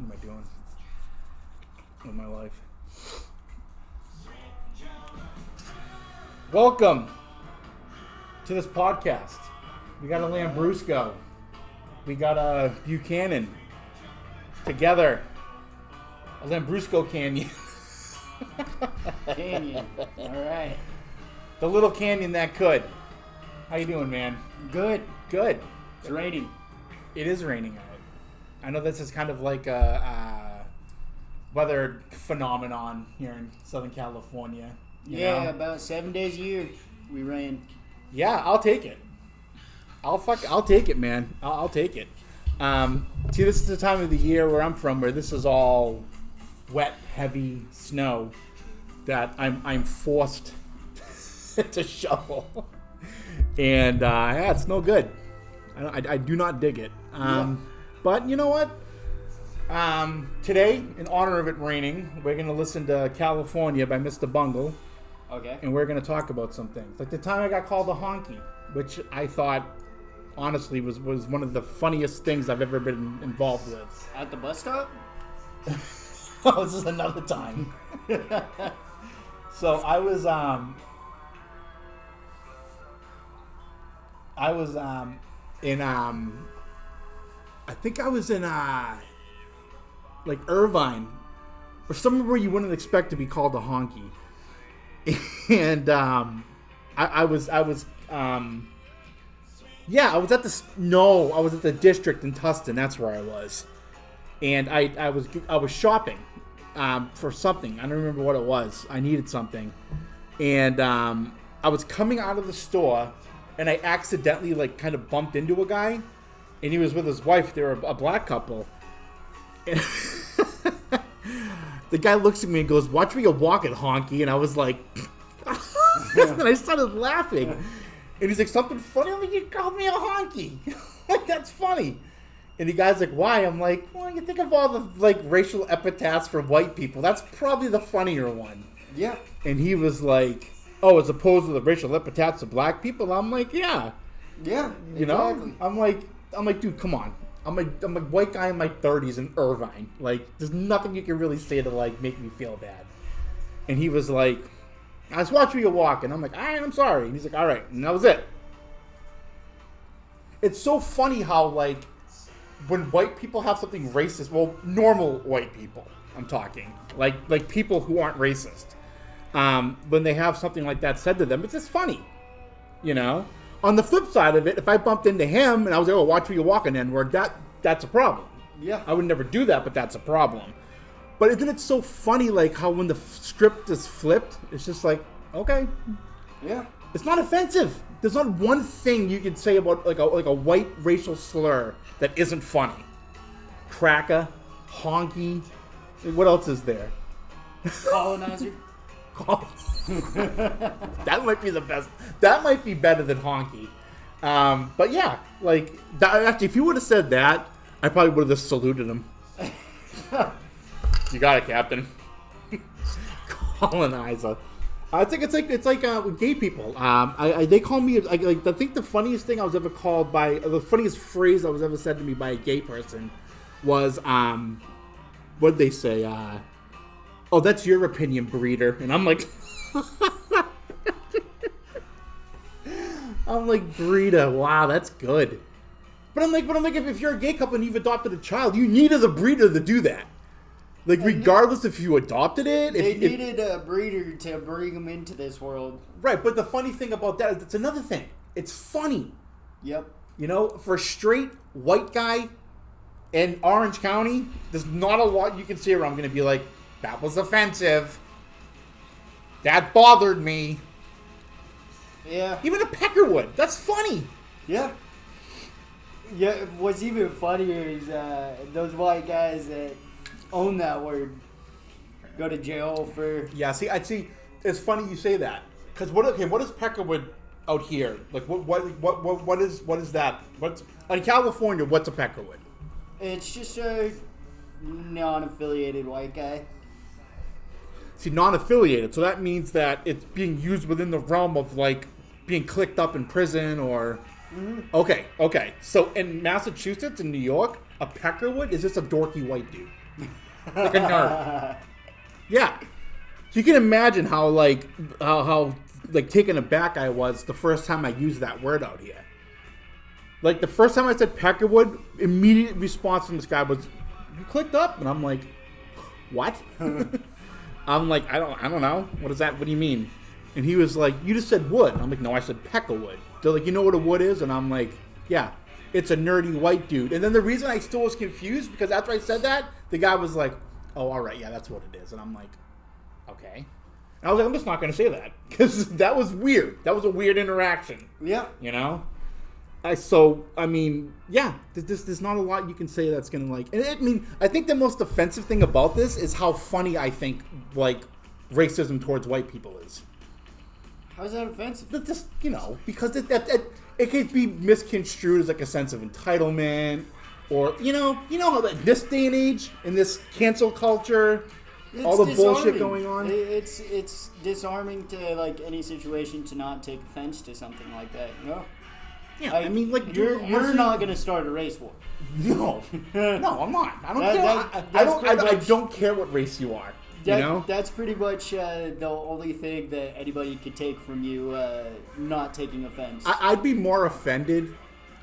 am I doing with my life? Welcome to this podcast. We got a Lambrusco. We got a Buchanan. Together. A Lambrusco canyon. Canyon. All right. The little canyon that could. How you doing, man? Good. Good. It's raining. It is raining out. I know this is kind of like a weather phenomenon here in Southern California. You know? About 7 days a year we rain. Yeah, I'll take it. I'll take it, man. I'll take it. See, this is the time of the year where I'm from, where this is all wet, heavy snow that I'm forced to shovel, and yeah, it's no good. I do not dig it. But you know what? Today, in honor of it raining, we're gonna listen to California by Mr. Bungle. Okay. And we're gonna talk about some things, like the time I got called a honkey, which I thought, honestly, was one of the funniest things I've ever been involved with. At the bus stop? Oh, this is another time. So I was in I think I was in like Irvine or somewhere where you wouldn't expect to be called a honky. And I was at the district in Tustin. That's where I was, and I was shopping for something. I don't remember what it was. I needed something, and I was coming out of the store, and I accidentally kind of bumped into a guy, and he was with his wife. They were a black couple, and the guy looks at me and goes, "Watch me, you walking, honky," and I was like. And I started laughing. And he's like, "Something funny?" I'm like, "You called me a honky." Like, that's funny. And the guy's like, "Why?" I'm like, "Well, you think of all the racial epithets for white people. That's probably the funnier one." Yeah. And he was like, "Oh, as opposed to the racial epithets of black people?" I'm like, "Yeah." Yeah. You know? I'm like, dude, come on. I'm a white guy in my 30s in Irvine. Like, there's nothing you can really say to make me feel bad. And he was like, "I was watching you walk," and I'm like, "All right, I'm sorry." And he's like, "All right," and that was it. It's so funny how when white people have something racist, well, normal white people, I'm talking, like people who aren't racist, when they have something like that said to them, it's just funny, you know. On the flip side of it, if I bumped into him and I was like, "Oh, watch where you're walking," N-word, that's a problem. Yeah, I would never do that, but that's a problem. But isn't it so funny, how when the script is flipped, it's just like, okay. Yeah. It's not offensive. There's not one thing you can say about like a white racial slur that isn't funny. Cracker, honky, what else is there? Colonizer. That might be the best. That might be better than honky. But yeah, actually, if you would have said that, I probably would have just saluted him. You got it, Captain. Colonizer. I think it's like with gay people. They call me I think the funniest thing I was ever called by, the funniest phrase that was ever said to me by a gay person was what'd they say? "Oh, that's your opinion, breeder." And I'm like, breeder. Wow, that's good. But I'm like, if you're a gay couple and you've adopted a child, you needed a breeder to do that. Regardless if you adopted it. They needed a breeder to bring them into this world. Right, but the funny thing about that is it's another thing. It's funny. Yep. You know, for a straight white guy in Orange County, there's not a lot you can say where I'm going to be like, "That was offensive. That bothered me." Yeah. Even a Peckerwood. That's funny. Yeah. Yeah, what's even funnier is those white guys that own that word go to jail for... Yeah, see, it's funny you say that. Because what is Peckerwood out here? What is that? In California, what's a Peckerwood? It's just a non-affiliated white guy. See, non-affiliated, so that means that it's being used within the realm of being clicked up in prison or... Mm-hmm. Okay. So in Massachusetts and New York, a Peckerwood is just a dorky white dude. Like a nerd. Yeah. So you can imagine how taken aback I was the first time I used that word out here. Like, the first time I said peckerwood, immediate response from this guy was, "You clicked up?" And I'm like, "What?" I'm like, I don't know. What is that? What do you mean? And he was like, "You just said wood." I'm like, "No, I said peckerwood." They're like, "You know what a wood is?" And I'm like, "Yeah, it's a nerdy white dude." And then the reason I still was confused, because after I said that, the guy was like, "Oh, all right, yeah, that's what it is." And I'm like, "Okay." And I was like, I'm just not going to say that, because that was weird. That was a weird interaction. Yeah. You know? There's not a lot you can say that's going to, like... And I think the most offensive thing about this is how funny I think, like, racism towards white people is. How's that offensive? Just, because it can be misconstrued as, like, a sense of entitlement, or, you know how this day and age, in this cancel culture... It's all the disarming. Bullshit going on. It's disarming to, like, any situation to not take offense to something like that. No. Yeah, you're not gonna start a race war. No, I'm not. I don't care. I don't care what race you are. That's pretty much the only thing that anybody could take from you, not taking offense. I'd be more offended,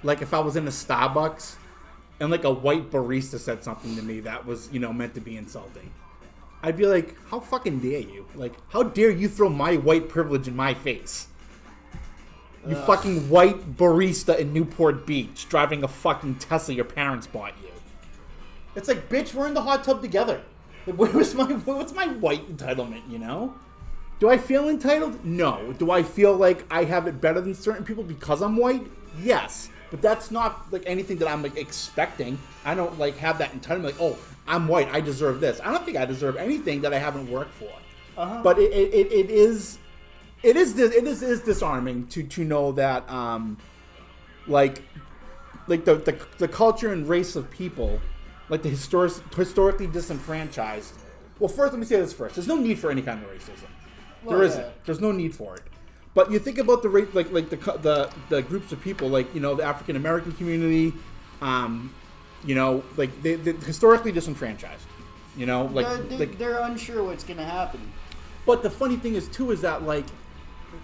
like, if I was in a Starbucks and, like, a white barista said something to me that was, meant to be insulting. I'd be like, how fucking dare you? Like, how dare you throw my white privilege in my face? You fucking white barista in Newport Beach driving a fucking Tesla your parents bought you. It's like, bitch, we're in the hot tub together. Like, what's my white entitlement, Do I feel entitled? No. Do I feel like I have it better than certain people because I'm white? Yes. But that's not, like, anything that I'm, like, expecting. I don't, like, have that entitlement. Like, oh, I'm white, I deserve this. I don't think I deserve anything that I haven't worked for. Uh-huh. But it is disarming to know that like the culture and race of people, like the historically disenfranchised. Well, first let me say this first. There's no need for any kind of racism. There isn't. There's no need for it. But you think about the the groups of people, like, the African American community. They're historically disenfranchised. They're unsure what's going to happen. But the funny thing is, too, is that, like,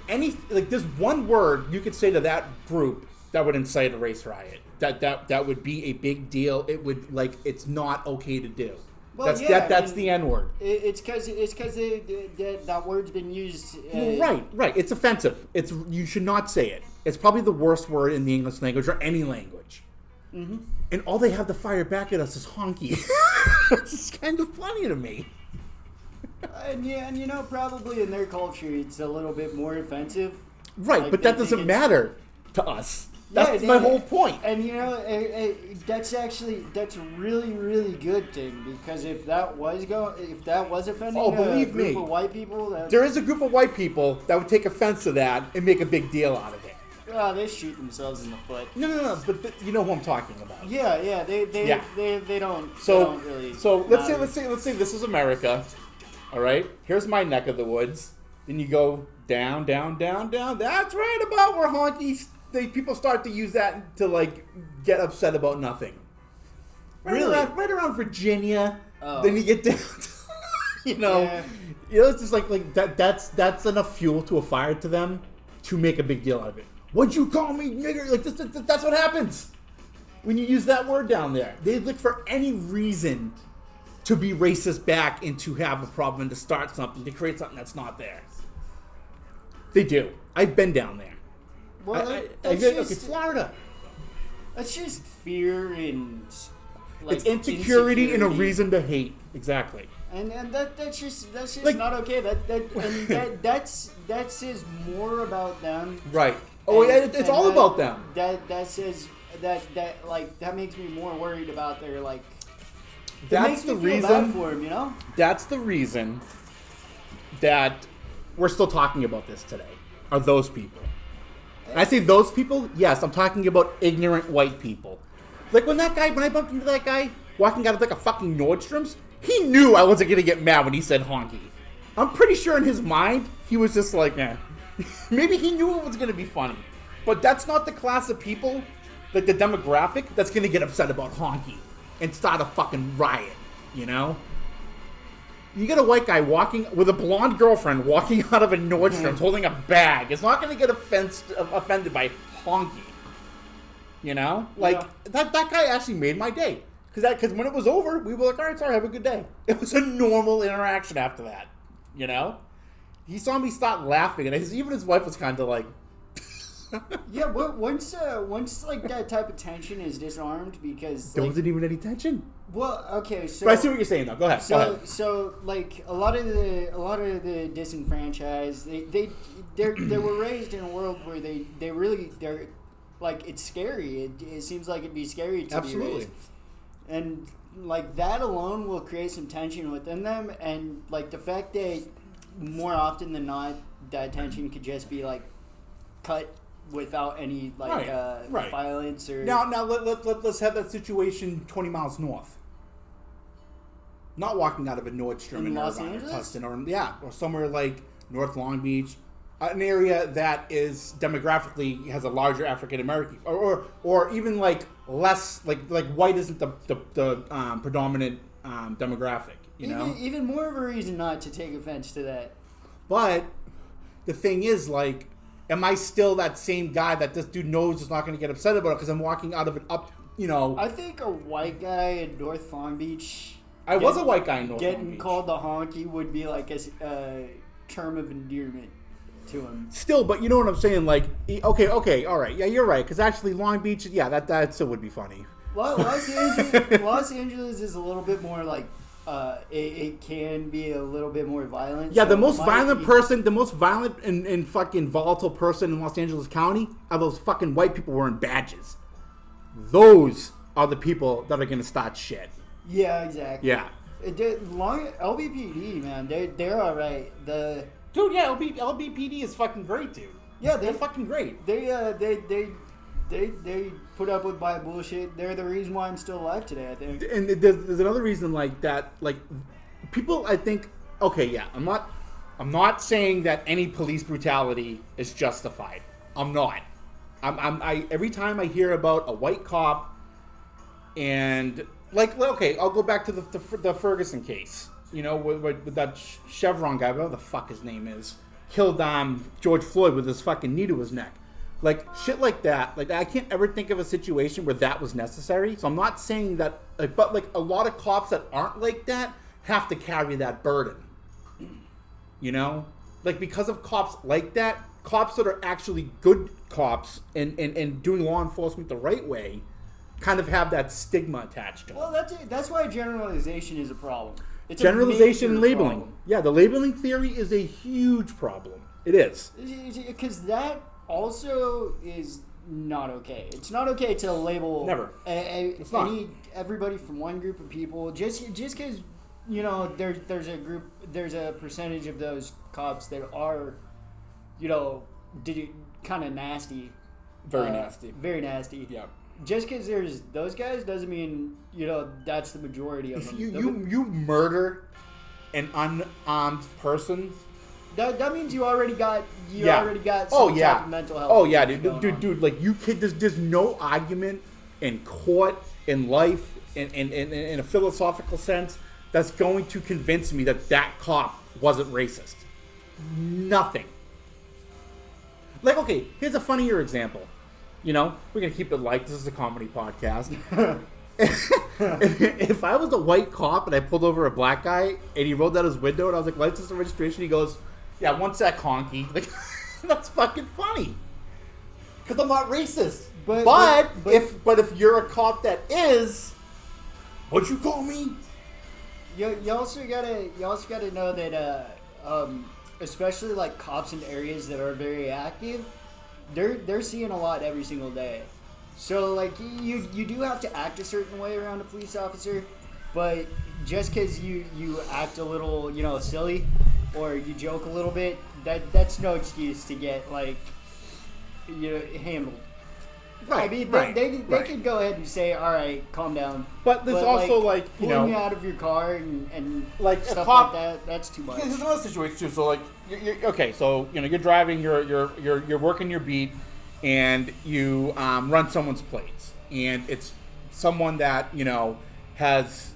there's one word you could say to that group that would incite a race riot. That would be a big deal. It would, like, it's not okay to do. Well, that's the N word. It's because that word's been used. Right. It's offensive. You should not say it. It's probably the worst word in the English language or any language. Mm-hmm. And all they have to fire back at us is honky. It's kind of funny to me. And probably in their culture it's a little bit more offensive. Right, like, but that doesn't matter to us. That's my whole point. And that's really, really good thing, because if that was offending a group of white people, there is a group of white people that would take offense to that and make a big deal out of it. Oh, they shoot themselves in the foot. No, but you know who I'm talking about. Yeah, they don't. So they don't really. So let's say this is America. All right, here's my neck of the woods. Then you go down. That's right about where honkies. People start to use that to, like, get upset about nothing. Right around Virginia. Oh. Then you get down. It's just like that. That's enough fuel to a fire to them to make a big deal out of it. What'd you call me, nigger? Like, that's what happens when you use that word down there. They look for any reason to be racist back and to have a problem and to start something, to create something that's not there. They do. I've been down there. Well, it's Florida. That's just fear and, like, it's insecurity and a reason to hate. Exactly. And that's just like, not okay. That says more about them. Right. Oh, yeah, it's all about them. That says that makes me more worried about their, like. That's the reason. Bad for him, That's the reason that we're still talking about this today. Are those people? And I say those people. Yes, I'm talking about ignorant white people. Like when I bumped into that guy walking out of, like, a fucking Nordstrom's. He knew I wasn't gonna get mad when he said honky. I'm pretty sure in his mind he was just like, eh. Maybe he knew it was gonna be funny, but that's not the class of people, like the demographic, that's gonna get upset about honky and start a fucking riot. You know? You get a white guy walking with a blonde girlfriend walking out of a Nordstrom's holding a bag. It's not going to get offended by honky. You know? Like, that guy actually made my day. Because when it was over, we were like, all right, sorry, have a good day. It was a normal interaction after that. You know? He saw me start laughing, and even his wife was kind of like... Yeah, but once like that type of tension is disarmed, because there wasn't even any tension. Well, okay, so but I see what you're saying though. Go ahead. So like a lot of the disenfranchised, they were raised in a world where they're like, it's scary. It seems like it'd be scary to be raised, and like that alone will create some tension within them, and like the fact that more often than not that tension could just be like cut without any like violence or... Now let's have that situation 20 miles north. Not walking out of a Nordstrom in Los Irvine or Angeles? Tustin or somewhere like North Long Beach, an area that is demographically has a larger African American or even like less like white isn't the predominant demographic. You know, even more of a reason not to take offense to that. But the thing is, like, am I still that same guy that this dude knows is not going to get upset about it because I'm walking out of an up, you know... I think a white guy in North Long Beach... I was a white guy in North Long Beach. Getting called the honky would be like a term of endearment to him. Still, but you know what I'm saying? Like, okay, all right. Yeah, you're right. Because actually, Long Beach, yeah, that still would be funny. Los Angeles is a little bit more like... it can be a little bit more violent. Yeah, so the most violent and fucking volatile person in Los Angeles County are those fucking white people wearing badges. Those are the people that are going to start shit. Yeah, exactly. Yeah. LBPD, man, they're all right. Dude, yeah, LBPD is fucking great, dude. Yeah, they're fucking great. They put up with my bullshit. They're the reason why I'm still alive today, I think. And there's another reason like that. Like people, I think. Okay, yeah, I'm not saying that any police brutality is justified. I'm not. I every time I hear about a white cop, and like, okay, I'll go back to the Ferguson case. You know, with that Chevron guy, whatever the fuck his name is, killed George Floyd with his fucking knee to his neck. Like, shit like that. Like, I can't ever think of a situation where that was necessary. So I'm not saying that, like, but, like, a lot of cops that aren't like that have to carry that burden. You know? Like, because of cops like that, cops that are actually good cops and doing law enforcement the right way kind of have that stigma attached to them. Well, that's why generalization is a problem. It's generalization and labeling. Problem. Yeah, the labeling theory is a huge problem. It is. Because that also is not okay. It's not okay to label everybody from one group of people just because, you know, there's a percentage of those cops that are, you know, kind of nasty. Very nasty. Very nasty. Yeah. Just because there's those guys doesn't mean, you know, that's the majority of them. You murder an unarmed person. That means you already got some type of mental health. Oh yeah, dude, like you kid. There's no argument in court, in life, in a philosophical sense that's going to convince me that cop wasn't racist. Nothing. Like, okay, here's a funnier example. You know, we're going to keep it light. This is a comedy podcast. If I was a white cop and I pulled over a black guy and he rolled out his window and I was like, license and registration, he goes, yeah, one sec, honky. Like, that's fucking funny. Because I'm not racist. But if you're a cop that is, what'd you call me? You also gotta know that especially like cops in areas that are very active, they're seeing a lot every single day. So like you do have to act a certain way around a police officer, but just because you act a little, you know, silly or you joke a little bit, that's no excuse to get like, you know, handled. Right. I mean, they could go ahead and say, all right, calm down. But there's also like you know, pulling you out of your car and like stuff a cop, like that. That's too much. There's another situation too. So like, you're okay. So you know, you're driving, you're working your beat, and you run someone's plates, and it's someone that you know has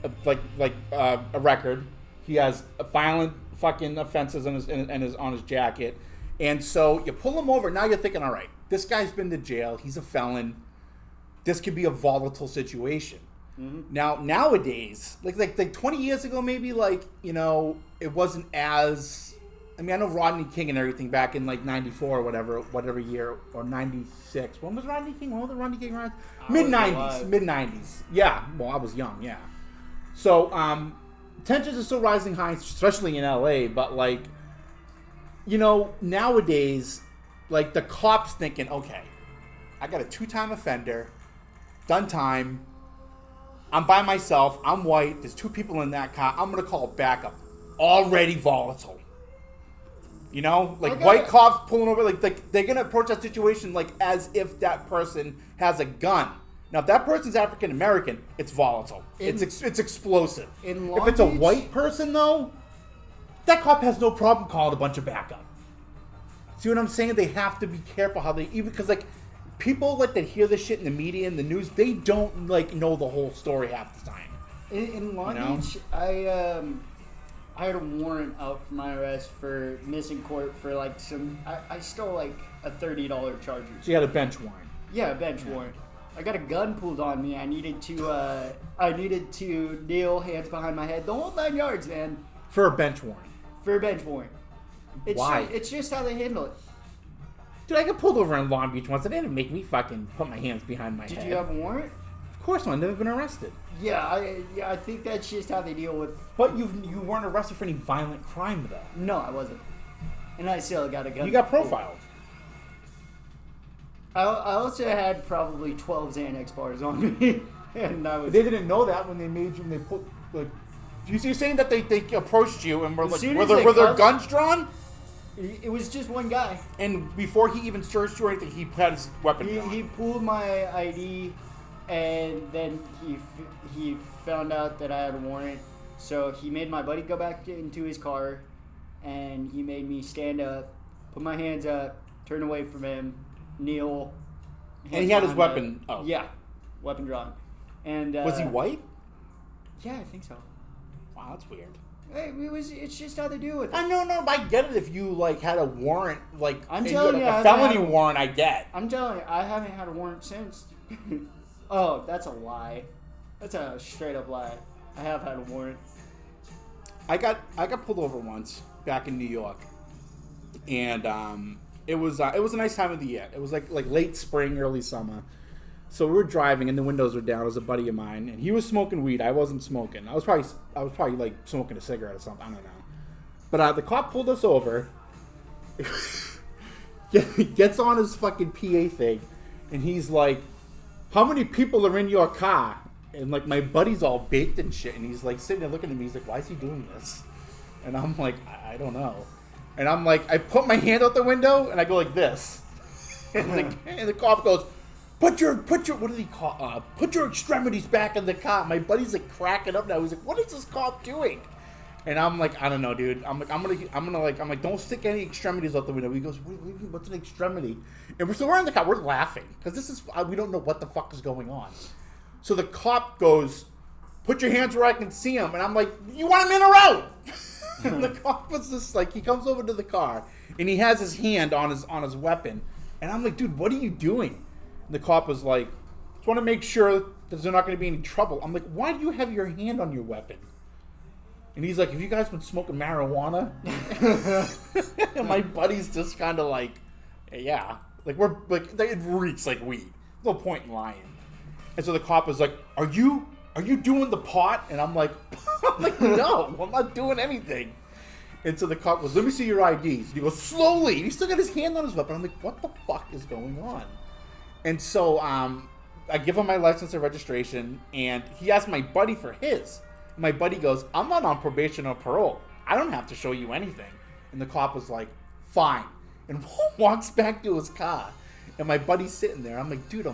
a record. He has violent fucking offenses on his jacket, and so you pull him over. Now you're thinking, all right, this guy's been to jail. He's a felon. This could be a volatile situation. Mm-hmm. Now nowadays, like 20 years ago, maybe it wasn't as. I mean, I know Rodney King and everything back in like '94 or whatever year, or '96. When was Rodney King? When was the Rodney King rise? Mid '90s. Yeah. Well, I was young. Yeah. So tensions are still rising high, especially in LA. But nowadays, like the cops thinking, okay, I got a 2-time offender, done time. I'm by myself. I'm white. There's 2 people in that car. I'm gonna call backup. Already volatile. White cops pulling over, like they're gonna approach that situation like as if that person has a gun. Now, if that person's African American, it's volatile. It's explosive. If it's a white person, though, that cop has no problem calling a bunch of backup. See what I'm saying? They have to be careful how they because people that hear this shit in the media and the news, they don't know the whole story half the time. In Long Beach, I had a warrant out for my arrest for missing court for I stole a $30 Charger. So you had a bench warrant. Yeah, a bench warrant. I got a gun pulled on me. I needed to kneel, hands behind my head, the whole 9 yards, man. For a bench warrant. Why? It's just how they handle it. Dude, I got pulled over in Long Beach once. They didn't make me fucking put my hands behind my head. Did you have a warrant? Of course not. I've never been arrested. Yeah, I think that's just how they deal with... But you weren't arrested for any violent crime, though. No, I wasn't. And I still got a gun. You got profiled. I also had probably 12 Xanax bars on me. And I was... They didn't know that when they made you... When they put... You're saying that they approached you and were were their guns drawn? It was just one guy. And before he even searched you or anything, he had his weapon drawn. He pulled my ID... And then he found out that I had a warrant, so he made my buddy go back into his car, and he made me stand up, put my hands up, turn away from him, kneel. And he had his weapon. Yeah, weapon drawn. And was he white? Yeah, I think so. Wow, that's weird. Hey, it's just how they do it. I know, I get it if you had a warrant, I'm telling you, a felony warrant. I get. I'm telling you, I haven't had a warrant since. Oh, that's a lie. That's a straight up lie. I have had a warrant. I got pulled over once back in New York, and it was a nice time of the year. It was like late spring, early summer. So we were driving, and the windows were down. It was a buddy of mine, and he was smoking weed. I wasn't smoking. I was probably smoking a cigarette or something. I don't know. But the cop pulled us over. Gets on his fucking PA thing, and he's like, "How many people are in your car?" And my buddy's all baked and shit, and he's sitting there looking at me. He's like, "Why is he doing this?" And I'm like, I don't know. And I'm like, I put my hand out the window and I go like this, and the cop goes, Put your what did he call? Put your extremities back in the car. My buddy's cracking up now. He's like, "What is this cop doing?" And I'm like, I don't know, dude. I'm like, don't stick any extremities out the window. He goes, what's an extremity? And we're in the car. We're laughing because we don't know what the fuck is going on. So the cop goes, "Put your hands where I can see them." And I'm like, "You want him in or out?" And the cop was just he comes over to the car and he has his hand on his weapon. And I'm like, "Dude, what are you doing?" And the cop was like, "Just want to make sure that there's not going to be any trouble." I'm like, "Why do you have your hand on your weapon?" And he's like, "Have you guys been smoking marijuana?" And my buddy's just kind of yeah. It reeks like weed. No point in lying. And so the cop is like, Are you doing the pot? And I'm like, "No, I'm not doing anything." And so the cop goes, "Let me see your IDs." And he goes, "Slowly." And he's still got his hand on his weapon. I'm like, what the fuck is going on? And so I give him my license and registration, and he asked my buddy for his. And my buddy goes, "I'm not on probation or parole. I don't have to show you anything." And the cop was like, "Fine." And walks back to his car. And my buddy's sitting there. I'm like, "Dude,"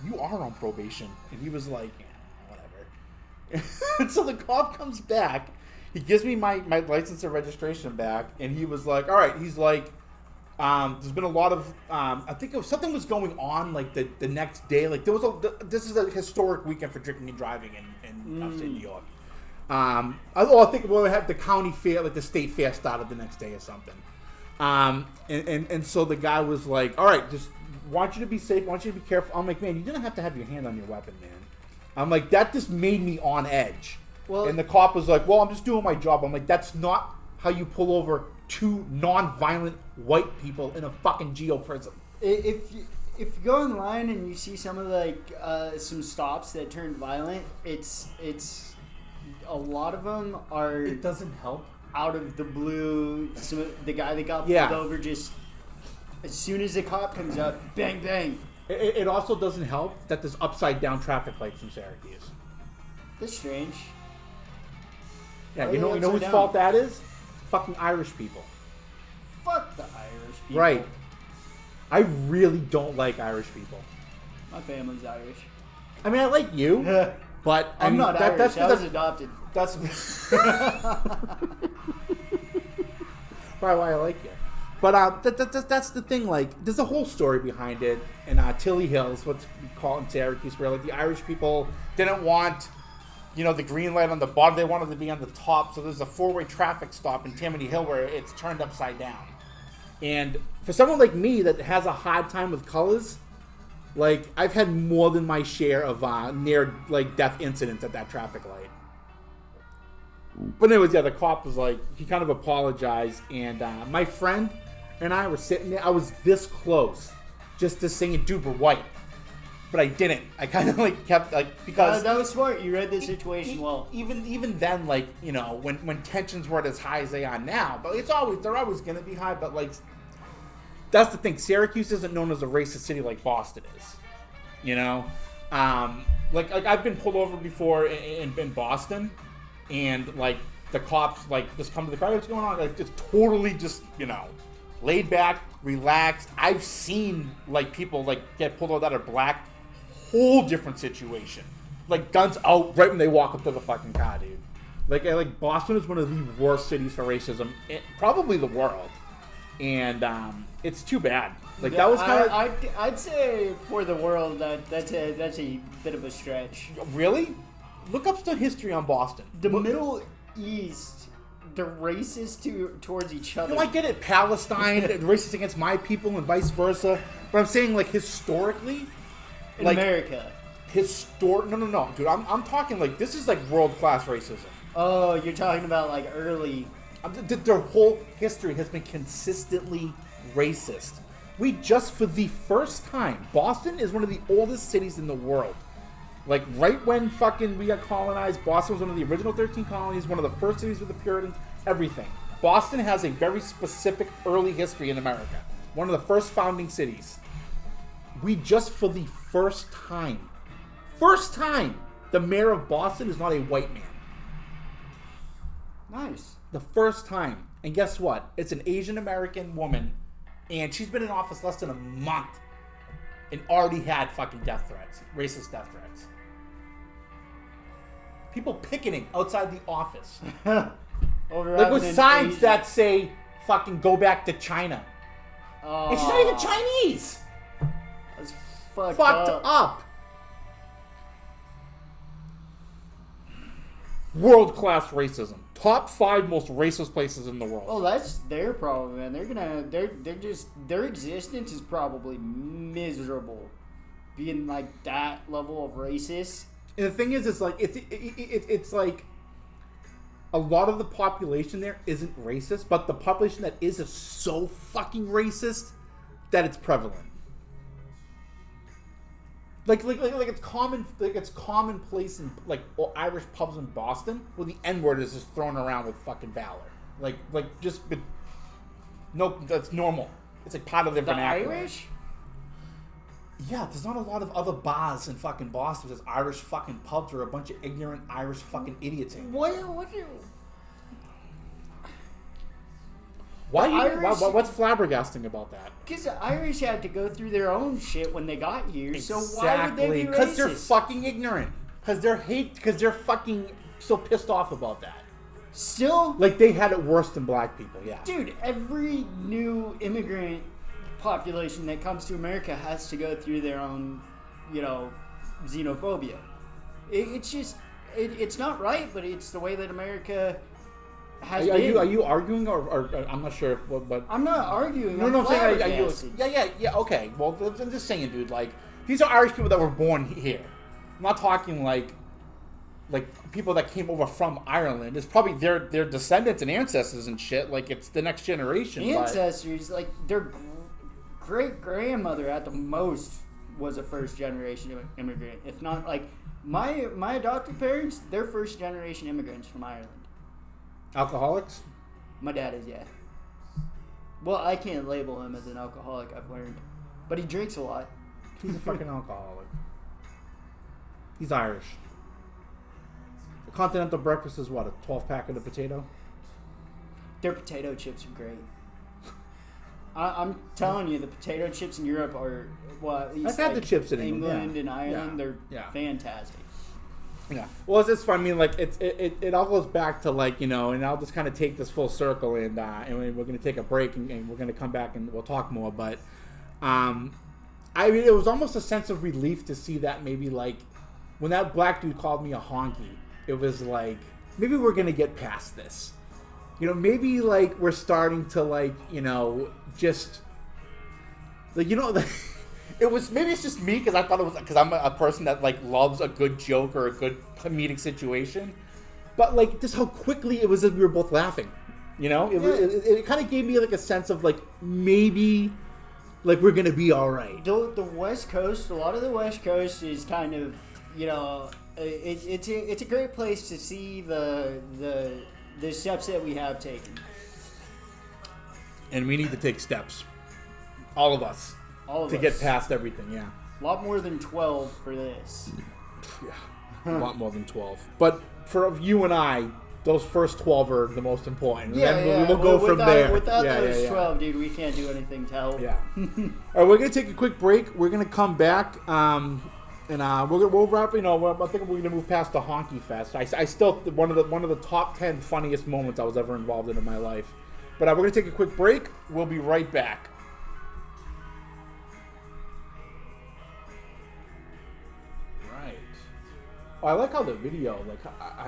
"you are on probation." And he was like, "Yeah, whatever." And so the cop comes back. He gives me my license and registration back. And he was like, "All right." He's like, there's been a lot of, I think something was going on the next day. This is a historic weekend for drinking and driving in upstate New York. I think we had the county fair, like the state fair started the next day or something. And so the guy was like, all right, just want you to be safe, want you to be careful. I'm like, man, you didn't have to have your hand on your weapon, man. I'm like, that just made me on edge. Well, and the cop was like, well, I'm just doing my job. I'm like, that's not how you pull over two non-violent white people in a fucking geo prison. If you go online and you see some of some stops that turn violent, it's a lot of them are. It doesn't help. Out of the blue, the guy that got pulled over just as soon as the cop comes up, bang bang. It also doesn't help that there's upside down traffic lights in Syracuse. That's strange. Yeah, you know whose fault that is? Fucking Irish people. Fuck the Irish people. Right. I really don't like Irish people. My family's Irish. I mean, I like you, but I'm not Irish. I was adopted. That's probably why I like you. But that's the thing. Like, there's a whole story behind it. In Tilly Hills, what's we call it in Syracuse, where like the Irish people didn't want, the green light on the bottom. They wanted to be on the top. So there's a 4-way traffic stop in Tammany Hill where it's turned upside down. And for someone like me that has a hard time with colors, like I've had more than my share of near like death incidents at that traffic light. But anyways, the cop was like, he kind of apologized, and my friend and I were sitting there. I was this close, just to saying, "Dude, we're white," but I didn't. I kind of like kept like because that was smart. You read the situation well. Even then, like when tensions weren't as high as they are now, but they're always gonna be high. But like that's the thing. Syracuse isn't known as a racist city like Boston is. Like I've been pulled over before in Boston. And like the cops like just come to the car, what's going on? Like just totally just laid back, relaxed. I've seen like people like get pulled over that are black, whole different situation. Like guns out right when they walk up to the fucking car, dude. Like Boston is one of the worst cities for racism, probably the world, and it's too bad. Like that was kind of. I'd say for the world that's a bit of a stretch. Really? Look up some history on Boston. The Middle East, they're racist towards each other. I get it. Palestine, racist against my people and vice versa. But I'm saying, like, historically... In America. No, dude. I'm talking, like, this is, like, world-class racism. Oh, you're talking about, like, early... Their whole history has been consistently racist. We just, for the first time... Boston is one of the oldest cities in the world. Like, right when fucking we got colonized, Boston was one of the original 13 colonies, one of the first cities with the Puritans, everything. Boston has a very specific early history in America. One of the first founding cities. We just, for the first time, the mayor of Boston is not a white man. Nice. The first time. And guess what? It's an Asian American woman, and she's been in office less than a month, and already had fucking death threats, racist death threats. People picketing outside the office. Like with signs that say, fucking go back to China. And she's not even Chinese. That's fucked up. World-class racism. Top 5 most racist places in the world. Oh, that's their problem, man. Their existence is probably miserable. Being like that level of racist. And the thing is, it's like it's like a lot of the population there isn't racist, but the population that is so fucking racist that it's prevalent. Like it's common. Like it's commonplace in like Irish pubs in Boston where the N-word is just thrown around with fucking valor. No, that's normal. It's like part of their vernacular. Irish. Yeah, there's not a lot of other bars in fucking Boston. There's Irish fucking pubs or a bunch of ignorant Irish fucking idiots in. What's flabbergasting about that? Because the Irish had to go through their own shit when they got here. Exactly. So why would they be racist? Because they're fucking ignorant. Because they're fucking so pissed off about that. Still? Like, they had it worse than black people, yeah. Dude, every new immigrant population that comes to America has to go through their own, xenophobia. It's just, it's not right, but it's the way that America has Are been. you arguing or I'm not sure but I'm not arguing. No, I'm I'm saying flabbergasted. yeah. Okay. Well, I'm just saying, dude. Like, these are Irish people that were born here. I'm not talking like people that came over from Ireland. It's probably their descendants and ancestors and shit. Like, it's the next generation. Ancestors, like their great grandmother at the most was a first generation immigrant. If not, like my adopted parents, they're first generation immigrants from Ireland. Alcoholics? My dad is, yeah. Well, I can't label him as an alcoholic, I've learned. But he drinks a lot. He's a fucking alcoholic. He's Irish. A continental breakfast is what, a 12-pack of the potato? Their potato chips are great. I'm telling you, the potato chips in Europe are, well, at least I've had the chips in England yeah. and Ireland, yeah. they're yeah. fantastic. Yeah. Well, it's just fun. I mean, like, it all goes back to, like, you know, and I'll just kind of take this full circle and we're going to take a break and we're going to come back and we'll talk more. But, I mean, it was almost a sense of relief to see that maybe, like, when that black dude called me a honky, it was like, maybe we're going to get past this. You know, maybe, like, we're starting to, like, you know, just, like, you know, it was, maybe it's just me because I thought it was, because I'm a person that, like, loves a good joke or a good comedic situation. But, like, just how quickly it was as we were both laughing. You know? It kind of gave me, like, a sense of, like, maybe, like, we're going to be all right. The West Coast, a lot of the West Coast is kind of, you know, it's a great place to see the steps that we have taken. And we need to take steps. All of us. To get past everything, yeah. A lot more than 12 for this. Yeah, a lot more than 12. But for you and I, those first 12 are the most important. Yeah, then we'll go from there. Without those 12, dude, we can't do anything to help. Yeah. All right, we're going to take a quick break. We're going to come back, and we'll wrap. You know, I think we're going to move past the Honky Fest. I still one of the top 10 funniest moments I was ever involved in my life. But we're going to take a quick break. We'll be right back. I like how the video, like, I